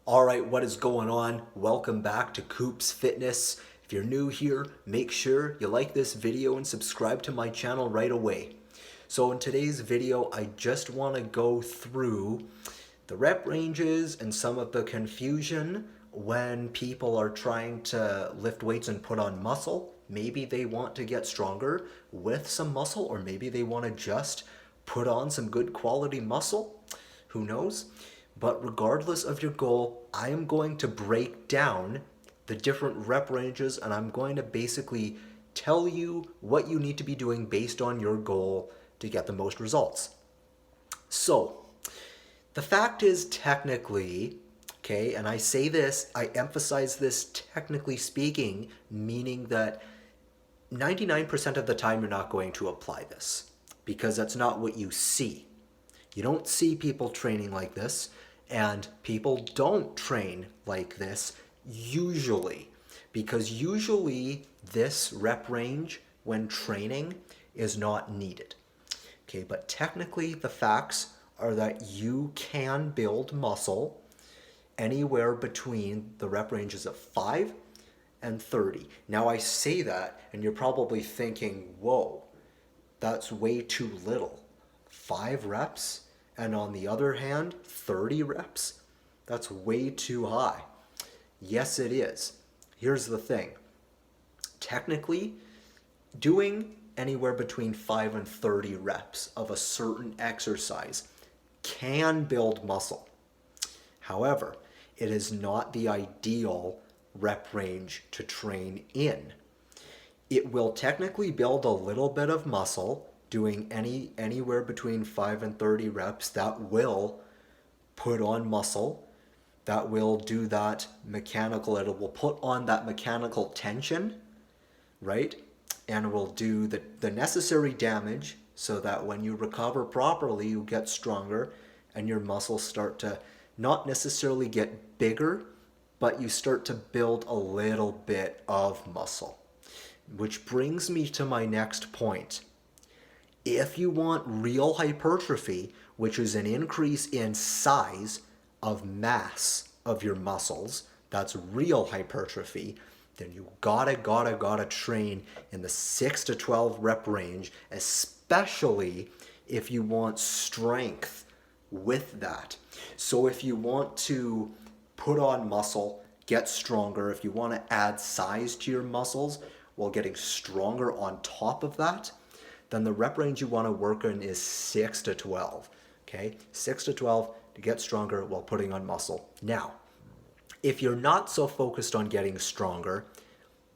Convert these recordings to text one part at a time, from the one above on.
All right, what is going on? Welcome back to Coops Fitness. If you're new here, make sure you like this video and subscribe to my channel right away. So in today's video, I just want to go through the rep ranges and some of the confusion when people are trying to lift weights and put on muscle. Maybe they want to get stronger with some muscle, or maybe they want to just put on some good quality muscle. Who knows? But regardless of your goal, I am going to break down the different rep ranges, and I'm going to basically tell you what you need to be doing based on your goal to get the most results. So, the fact is technically, okay, and I say this, I emphasize this technically speaking, meaning that 99% of the time you're not going to apply this because that's not what you see. You don't see people training like this, and people don't train like this usually, because usually this rep range when training is not needed. Okay, but technically the facts are that you can build muscle anywhere between the rep ranges of 5 and 30. Now I say that and you're probably thinking, whoa, that's way too little. 5 reps? And on the other hand, 30 reps? That's way too high. Yes, it is. Here's the thing. Technically, doing anywhere between 5 and 30 reps of a certain exercise can build muscle. However, it is not the ideal rep range to train in. It will technically build a little bit of muscle doing anywhere between 5 and 30 reps. That will put on muscle. That will do that mechanical, it will put on that mechanical tension, right? And will do the necessary damage so that when you recover properly, you get stronger and your muscles start to not necessarily get bigger, but you start to build a little bit of muscle. Which brings me to my next point. If you want real hypertrophy, which is an increase in size of mass of your muscles, that's real hypertrophy, then you gotta train in the 6 to 12 rep range, especially if you want strength with that. So if you want to put on muscle, get stronger, if you want to add size to your muscles while getting stronger on top of that, then the rep range you want to work in is 6 to 12. Okay? 6 to 12 to get stronger while putting on muscle. Now, if you're not so focused on getting stronger,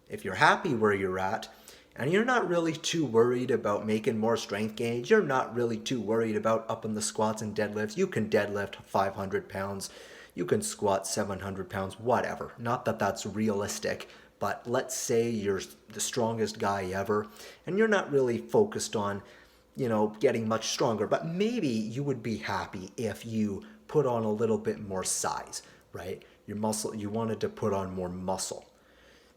if you're happy where you're at, and you're not really too worried about making more strength gains, you're not really too worried about upping the squats and deadlifts, you can deadlift 500 pounds, you can squat 700 pounds, whatever. Not that that's realistic, but let's say you're the strongest guy ever, and you're not really focused on, getting much stronger, but maybe you would be happy if you put on a little bit more size, right? Your muscle, you wanted to put on more muscle.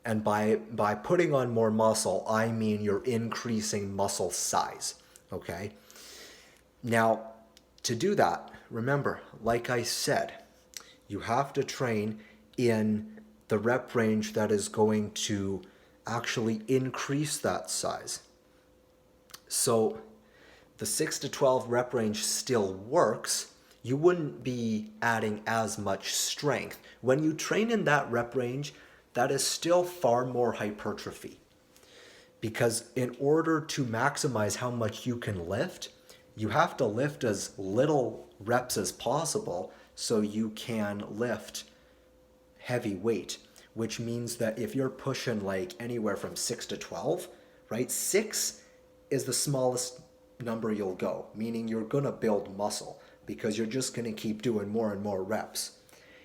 And by putting on more muscle, I mean you're increasing muscle size, okay? Now, to do that, remember, like I said, you have to train in the rep range that is going to actually increase that size. So the 6 to 12 rep range still works. You wouldn't be adding as much strength. When you train in that rep range, that is still far more hypertrophy. Because in order to maximize how much you can lift, you have to lift as little reps as possible so you can lift heavy weight, which means that if you're pushing like anywhere from 6 to 12, right? 6 is the smallest number you'll go, meaning you're gonna build muscle because you're just gonna keep doing more and more reps.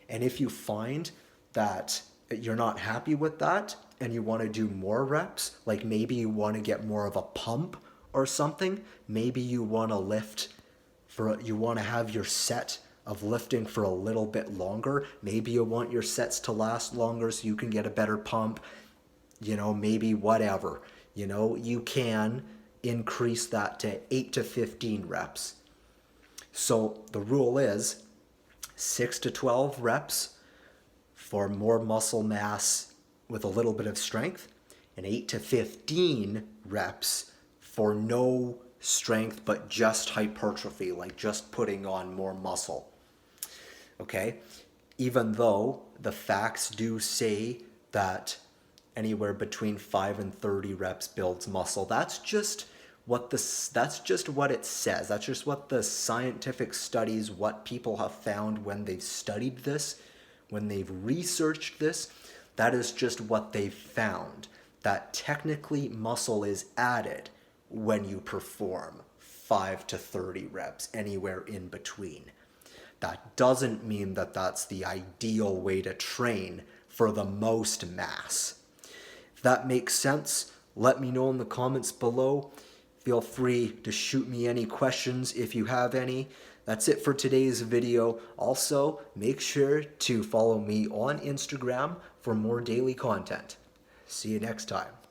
And if you find that you're not happy with that and you want to do more reps, like maybe you want to get more of a pump or something, maybe you want you want to have your set of lifting for a little bit longer, maybe you want your sets to last longer so you can get a better pump, maybe whatever, you can increase that to 8 to 15 reps. So the rule is 6 to 12 reps for more muscle mass with a little bit of strength, and 8 to 15 reps for no strength but just hypertrophy, like just putting on more muscle. Okay? Even though the facts do say that anywhere between 5 and 30 reps builds muscle, that's just what it says. That's just what the scientific studies, what people have found when they've studied this, when they've researched this, that is just what they've found. That technically muscle is added when you perform 5 to 30 reps, anywhere in between. That doesn't mean that that's the ideal way to train for the most mass. If that makes sense, let me know in the comments below. Feel free to shoot me any questions if you have any. That's it for today's video. Also, make sure to follow me on Instagram for more daily content. See you next time.